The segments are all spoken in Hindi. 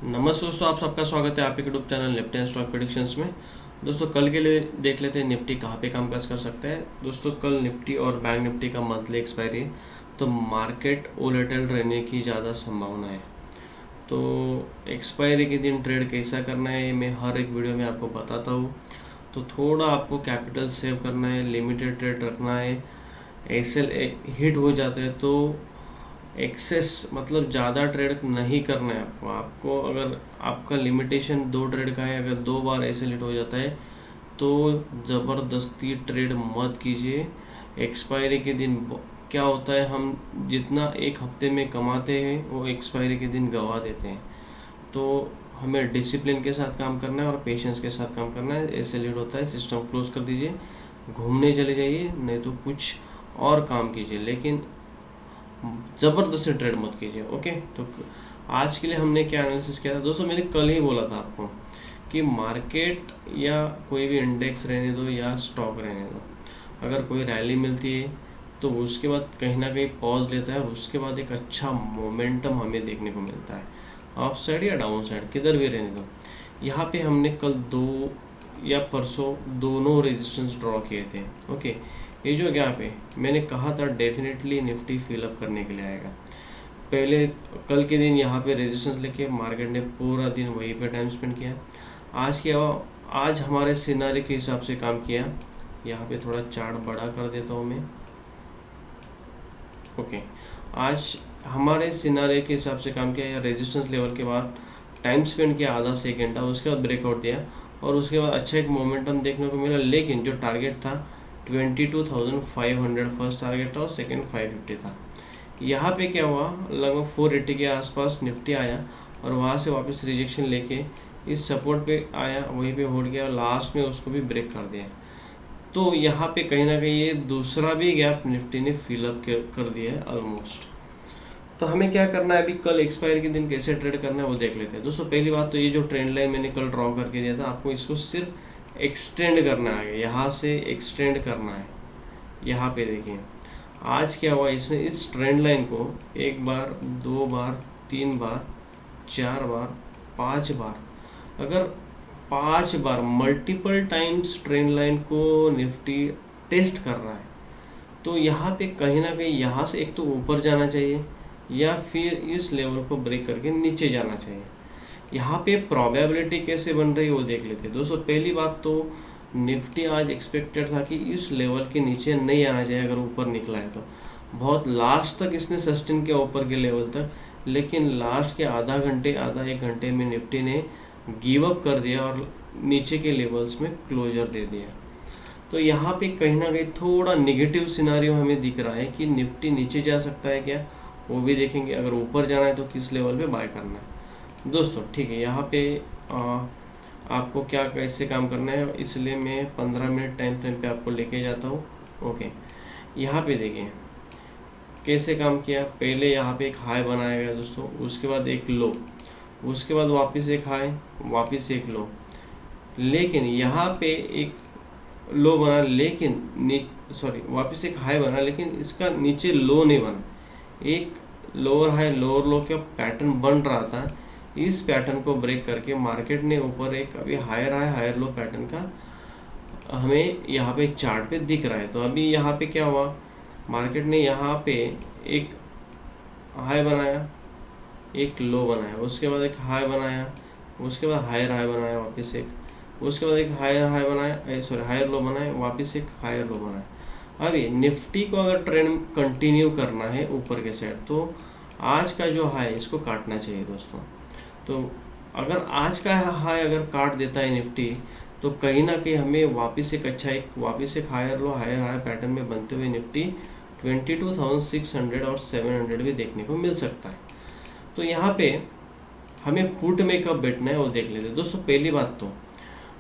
नमस्ते दोस्तों, आप सबका स्वागत है आपके YouTube channel Nifty and stock predictions में। दोस्तों कल के लिए देख लेते हैं निफ्टी कहाँ पे कामकाज कर सकता है। दोस्तों कल निफ्टी और बैंक निफ्टी का मंथली एक्सपायरी है, तो मार्केट वोलेटाइल रहने की ज़्यादा संभावना है। तो एक्सपायरी के दिन ट्रेड कैसा करना है मैं हर एक वीडियो में आपको बताता हूँ। तो थोड़ा आपको कैपिटल सेव करना है, लिमिटेड ट्रेड रखना है। एसएल हिट हो जाता है तो एक्सेस मतलब ज़्यादा ट्रेड नहीं करना है आपको अगर आपका लिमिटेशन 2 ट्रेड का है, अगर 2 बार ऐसे लेट हो जाता है तो ज़बरदस्ती ट्रेड मत कीजिए। एक्सपायरी के दिन क्या होता है, हम जितना एक हफ्ते में कमाते हैं वो एक्सपायरी के दिन गंवा देते हैं। तो हमें डिसिप्लिन के साथ काम करना है और पेशेंस के साथ काम करना है। ऐसे लेट होता है सिस्टम क्लोज कर दीजिए, घूमने चले जाइए, नहीं तो कुछ और काम कीजिए, लेकिन ज़बरदस्ती ट्रेड मत कीजिए। ओके, तो आज के लिए हमने क्या एनालिसिस किया था दोस्तों, मैंने कल ही बोला था आपको कि मार्केट या कोई भी इंडेक्स रहने दो या स्टॉक रहने दो, अगर कोई रैली मिलती है तो उसके बाद कहीं ना कहीं पॉज लेता है और उसके बाद एक अच्छा मोमेंटम हमें देखने को मिलता है, अप साइड या डाउन साइड किधर भी रहने दो। यहाँ पे हमने कल 2 या परसों दोनों रेजिस्टेंस ड्रॉ किए थे। ओके, ये जो गैप है मैंने कहा था डेफिनेटली निफ्टी फिलअप करने के लिए आएगा। पहले कल के दिन यहाँ पे रेजिस्टेंस लेके मार्केट ने पूरा दिन वहीं पे टाइम स्पेंड किया। आज हमारे सिनारी के हिसाब से काम किया। यहाँ पे थोड़ा चार्ट बड़ा कर देता हूँ मैं। ओके, आज हमारे सिनारी के हिसाब से काम किया, या रेजिस्टेंस लेवल के बाद टाइम स्पेंड किया आधा सेकेंड था, उसके बाद ब्रेकआउट दिया और उसके बाद अच्छा एक मोमेंटम देखने को मिला। लेकिन जो टारगेट था 22,500 फर्स्ट टारगेट था और सेकेंड 550 था। यहाँ पे क्या हुआ, लगभग 480 के आसपास निफ्टी आया और वहाँ से वापस रिजेक्शन लेके इस सपोर्ट पे आया, वहीं पे होल्ड किया और लास्ट में उसको भी ब्रेक कर दिया। तो यहाँ पे कहीं ना कहीं ये दूसरा भी गैप निफ्टी ने फिलअप कर दिया है ऑलमोस्ट। तो हमें क्या करना है, अभी कल एक्सपायर के दिन कैसे ट्रेड करना है वो देख लेते हैं। दोस्तों पहली बात तो ये जो ट्रेंड लाइन मैंने कल ड्रॉ करके दिया था आपको, इसको सिर्फ एक्सटेंड करना है, यहाँ से एक्सटेंड करना है। यहाँ पे देखिए आज क्या हुआ, इसने इस ट्रेंड लाइन को 1 बार 2 बार 3 बार 4 बार 5 बार, अगर 5 बार मल्टीपल टाइम्स ट्रेंड लाइन को निफ्टी टेस्ट कर रहा है, तो यहाँ पे कहीं ना कहीं यहाँ से एक तो ऊपर जाना चाहिए या फिर इस लेवल को ब्रेक करके नीचे जाना चाहिए। यहाँ पे प्रोबेबिलिटी कैसे बन रही है वो देख लेते हैं। दोस्तों पहली बात तो निफ्टी आज एक्सपेक्टेड था कि इस लेवल के नीचे नहीं आना चाहिए, अगर ऊपर निकला है तो बहुत लास्ट तक इसने सस्टेन किया ऊपर के लेवल तक, लेकिन लास्ट के आधा 1 घंटे में निफ्टी ने गिव अप कर दिया और नीचे के लेवल्स में क्लोजर दे दिया। तो यहाँ पे कहीं ना कहीं थोड़ा निगेटिव सिनारियो हमें दिख रहा है कि निफ्टी नीचे जा सकता है क्या, वो भी देखेंगे। अगर ऊपर जाना है तो किस लेवल पे बाय करना है। दोस्तों ठीक है, यहाँ पे आपको क्या कैसे काम करना है, इसलिए मैं 15 मिनट टाइम फ्रेम पे आपको लेके जाता हूँ। ओके, यहाँ पे देखिए कैसे काम किया। पहले यहाँ पे एक हाई बनाया गया दोस्तों, उसके बाद एक लो, उसके बाद वापस एक हाई, वापस एक लो, लेकिन यहाँ पे एक लो बना, लेकिन वापस एक हाई बना, लेकिन इसका नीचे लो नहीं बना। एक लोअर हाई लोअर लो का पैटर्न बन रहा था, इस पैटर्न को ब्रेक करके मार्केट ने ऊपर एक अभी higher high higher low pattern का हमें यहाँ पे चार्ट पे दिख रहा है। तो अभी यहाँ पे क्या हुआ, मार्केट ने यहाँ पे एक हाई बनाया, एक लो बनाया, उसके बाद एक हाई बनाया, उसके बाद हायर हाई बनाया वापस एक, उसके बाद एक हायर हाई बनाया, हायर लो बनाया, वापस एक हायर लो बनाया। अभी निफ्टी को अगर ट्रेंड कंटिन्यू करना है ऊपर के साइड, तो आज का जो हाई इसको काटना चाहिए दोस्तों। तो अगर आज का हाई अगर काट देता है निफ्टी, तो कहीं ना कहीं हमें वापस एक higher low higher high pattern में बनते हुए निफ्टी 22,600 और 700 भी देखने को मिल सकता है। तो यहाँ पे हमें पुट में कब बैठना है वो देख लेते हैं। दोस्तों पहली बात तो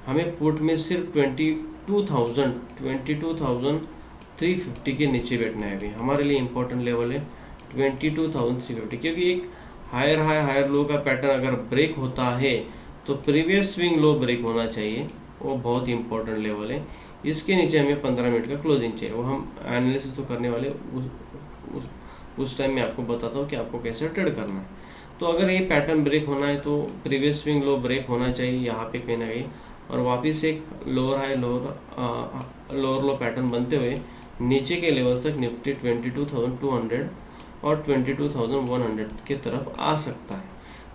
हमें पुट में सिर्फ 22,350 के नीचे बैठना है। अभी हमारे लिए इंपॉर्टेंट लेवल है 22,350, क्योंकि एक हायर हाई हायर लो का पैटर्न अगर ब्रेक होता है तो प्रीवियस स्विंग लो ब्रेक होना चाहिए, वो बहुत इंपॉर्टेंट लेवल है। इसके नीचे हमें 15 मिनट का क्लोजिंग चाहिए, वो हम एनालिसिस तो करने वाले उस टाइम में आपको बताता हूँ कि आपको कैसे ट्रेड करना है। तो अगर ये पैटर्न ब्रेक होना है तो प्रीवियस स्विंग लो ब्रेक होना चाहिए यहाँ पे कहीं ना कहीं, और वापस एक लोअर हाई लोअर लो पैटर्न बनते हुए नीचे के लेवल तक निफ्टी 22,200 और 22,100 की तरफ आ सकता है।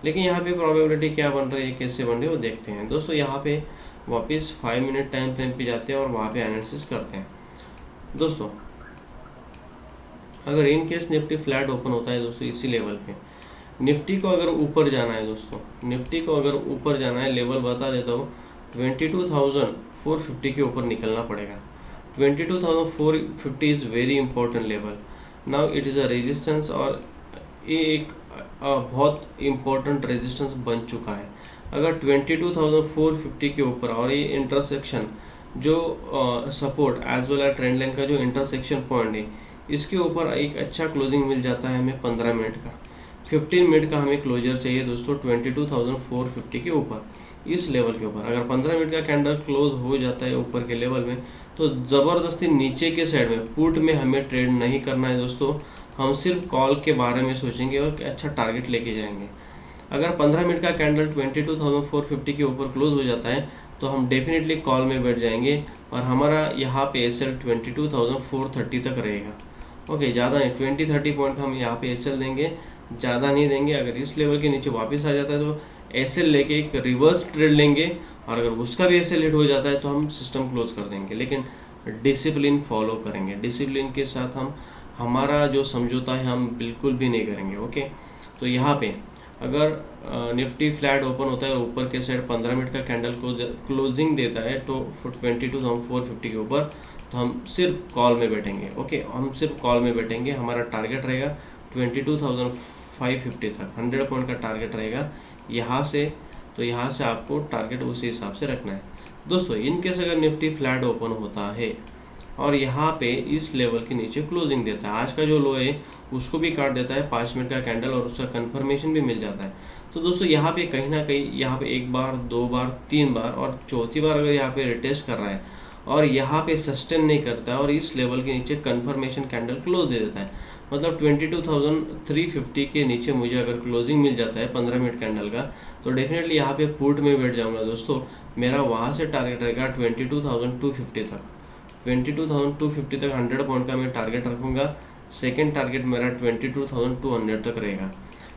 लेकिन यहाँ पे प्रोबेबिलिटी क्या बन रही है, कैसे बन रही है वो देखते हैं दोस्तों। यहाँ पे वापस 5 मिनट टाइम फ्रेम पे जाते हैं और वहाँ पे एनालिसिस करते हैं दोस्तों। अगर in case Nifty flat open होता है दोस्तों इसी लेवल पे, निफ्टी को अगर ऊपर जाना है दोस्तों, निफ्टी को अगर ऊपर जाना है, लेवल बता देता हूँ 22,450 के ऊपर निकलना पड़ेगा। 22,450 is very important level. Now it is a resistance, और ये एक बहुत इम्पोर्टेंट रेजिस्टेंस बन चुका है। अगर 22,450 के ऊपर और ये इंटरसेक्शन जो support as well as trend line का जो इंटरसेक्शन पॉइंट है, इसके ऊपर एक अच्छा क्लोजिंग मिल जाता है हमें 15 मिनट का, 15 मिनट का हमें क्लोजर चाहिए दोस्तों 22,450 के ऊपर, इस लेवल के ऊपर। अगर 15 मिनट का कैंडल क्लोज हो जाता है ऊपर के लेवल में, तो ज़बरदस्ती नीचे के साइड में पुट में हमें ट्रेड नहीं करना है दोस्तों। हम सिर्फ कॉल के बारे में सोचेंगे और अच्छा टारगेट लेके जाएंगे। अगर 15 मिनट का कैंडल 22,450 के ऊपर क्लोज हो जाता है तो हम डेफिनेटली कॉल में बैठ जाएंगे, और हमारा यहाँ पे एसएल 22,430 तक रहेगा। ओके, ज़्यादा नहीं, 20-30 पॉइंट का हम यहाँ पे एसएल देंगे, ज़्यादा नहीं देंगे। अगर इस लेवल के नीचे वापस आ जाता है तो एसएल लेके एक रिवर्स ट्रेड लेंगे, और अगर उसका भी एसएल हिट हो जाता है तो हम सिस्टम क्लोज कर देंगे। लेकिन डिसिप्लिन फॉलो करेंगे, डिसिप्लिन के साथ हम हमारा जो समझौता है हम बिल्कुल भी नहीं करेंगे। ओके, तो यहाँ पे अगर निफ्टी फ्लैट ओपन होता है और ऊपर के साइड 15 मिनट का कैंडल क्लोजिंग देता है तो 22,450 के ऊपर, तो हम सिर्फ कॉल में बैठेंगे। ओके, हम सिर्फ कॉल में बैठेंगे। हमारा टारगेट रहेगा 22,550 तक, 100 पॉइंट का टारगेट रहेगा यहाँ से। तो यहाँ से आपको टारगेट उसी हिसाब से रखना है दोस्तों। इनकेस अगर निफ्टी फ्लैट ओपन होता है और यहाँ पे इस लेवल के नीचे क्लोजिंग देता है, आज का जो लो है उसको भी काट देता है 5 मिनट का कैंडल, और उसका कंफर्मेशन भी मिल जाता है, तो दोस्तों यहाँ पे कहीं ना कहीं यहाँ पे एक बार, दो बार, 3 बार और चौथी बार अगर यहाँ पे रिटेस्ट कर रहा है और यहाँ पे सस्टेन नहीं करता है और इस लेवल के नीचे कंफर्मेशन कैंडल क्लोज दे देता है, मतलब 22,350 के नीचे मुझे अगर क्लोजिंग मिल जाता है 15 मिनट कैंडल का, तो डेफिनेटली यहाँ पे पुट में बैठ जाऊँगा दोस्तों। मेरा वहाँ से टारगेट रहेगा 22,250 तक, 22,250 तक 100 पॉइंट का मैं टारगेट रखूँगा। सेकेंड टारगेट मेरा 22,200 तक रहेगा।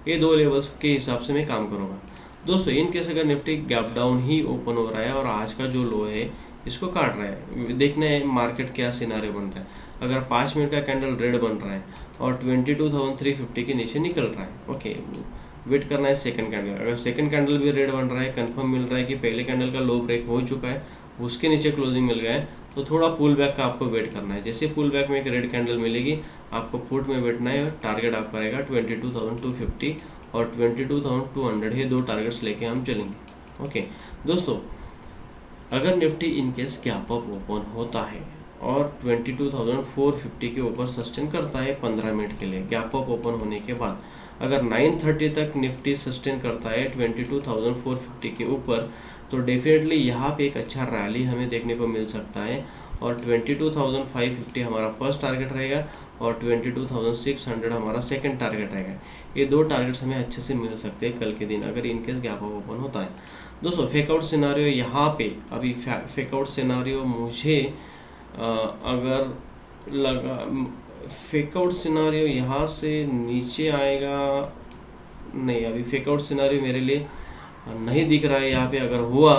ये दो लेवल्स के हिसाब से मैं काम करूँगा दोस्तों। इन केस अगर निफ्टी गैप डाउन ही ओपन हो रहा है और आज का जो लो है इसको काट रहा है, देखना है मार्केट क्या सिनारियो बन रहा है। अगर 5 मिनट का कैंडल रेड बन रहा है और 22,350 के नीचे निकल रहा है, ओके, वेट करना है सेकंड कैंडल। अगर सेकंड कैंडल भी रेड बन रहा है, कंफर्म मिल रहा है कि पहले कैंडल का लो ब्रेक हो चुका है, उसके नीचे क्लोजिंग मिल गया है, तो थोड़ा पुल बैक का आपको वेट करना है। जैसे पुल बैक में एक रेड कैंडल मिलेगी, आपको पुट में बैठना है और टारगेट आपका रहेगा 22,250 और 22,200। ये दो टारगेट्स लेके हम चलेंगे। ओके दोस्तों, अगर Nifty in case gap up open होता है और 22,450 के ऊपर सस्टेन करता है 15 मिनट के लिए गैप अप ओपन होने के बाद, अगर 9:30 तक निफ्टी सस्टेन करता है 22,450 के ऊपर, तो डेफिनेटली यहाँ पे एक अच्छा रैली हमें देखने को मिल सकता है और 22,550 हमारा फर्स्ट टारगेट रहेगा और 22,600 हमारा सेकंड टारगेट रहेगा। ये दो टारगेट्स हमें अच्छे से मिल सकते हैं कल के दिन अगर इनकेस गैप अप ओपन होता है दोस्तों। फेकआउट सिनारियो यहाँ पे अभी फेकआउट सिनारियो मुझे अगर लगा फेकआउट सिनारियो यहाँ से नीचे आएगा नहीं, अभी फेकआउट सिनारियो मेरे लिए नहीं दिख रहा है यहाँ पे। अगर हुआ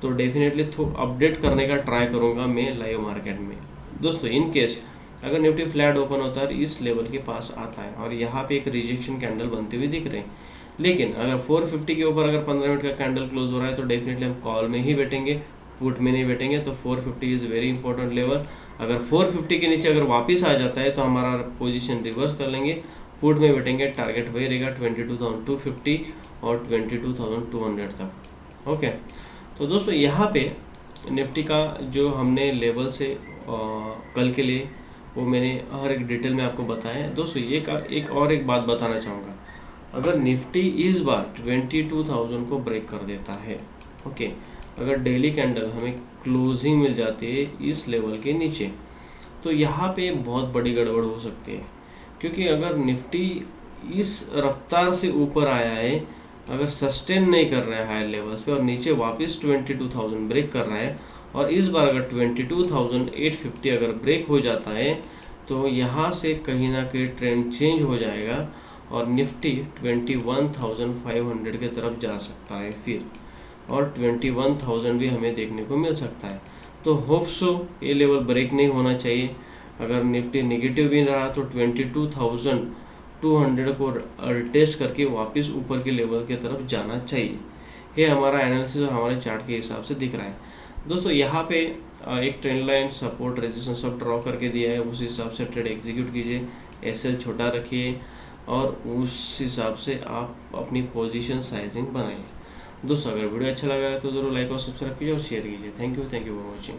तो डेफिनेटली अपडेट करने का ट्राई करूँगा मैं लाइव मार्केट में दोस्तों। इन केस अगर निफ्टी फ्लैट ओपन होता है इस लेवल के पास आता है और यहाँ पे एक रिजेक्शन कैंडल बनते हुए दिख रहे हैं, लेकिन अगर 450 के ऊपर अगर 15 मिनट का कैंडल क्लोज हो रहा है तो डेफिनेटली हम कॉल में ही बैठेंगे, पुट में नहीं बैठेंगे। तो 450 इज़ वेरी इंपॉर्टेंट लेवल। अगर 450 के नीचे अगर वापस आ जाता है तो हमारा पोजीशन रिवर्स कर लेंगे, पुट में बैठेंगे, टारगेट वही रहेगा 22,250 और 22,200 तक। ओके, तो दोस्तों यहाँ पे निफ्टी का जो हमने लेवल से कल के लिए वो मैंने हर एक डिटेल में आपको बताया है दोस्तों। एक और एक बात बताना चाहूँगा, अगर निफ्टी इस बार 22,000 को ब्रेक कर देता है, ओके, अगर डेली कैंडल हमें क्लोजिंग मिल जाती है इस लेवल के नीचे, तो यहाँ पे बहुत बड़ी गड़बड़ हो सकती है। क्योंकि अगर निफ्टी इस रफ्तार से ऊपर आया है, अगर सस्टेन नहीं कर रहा है हायर लेवल्स पे और नीचे वापस 22,000 ब्रेक कर रहा है और इस बार अगर 22,850 अगर ब्रेक हो जाता है तो यहाँ से कहीं ना कहीं ट्रेंड चेंज हो जाएगा और निफ्टी 21,500 के तरफ जा सकता है फिर, और 21,000 भी हमें देखने को मिल सकता है। तो होप सो ये लेवल ब्रेक नहीं होना चाहिए। अगर निफ्टी नेगेटिव भी रहा तो 22,200 को टेस्ट करके वापस ऊपर के लेवल की तरफ जाना चाहिए। ये हमारा एनालिसिस हमारे चार्ट के हिसाब से दिख रहा है। दोस्तों यहाँ पे एक ट्रेंड लाइन सपोर्ट रेजिस्टेंस सब ड्रॉ करके दिया है, उस हिसाब से ट्रेड एग्जीक्यूट कीजिए, एसएल छोटा रखिए और उस हिसाब से आप अपनी पोजीशन साइजिंग बनाइए। दोस्तों अगर वीडियो अच्छा लगा है तो जरूर लाइक और सब्सक्राइब कीजिए और शेयर कीजिए। Thank you for watching.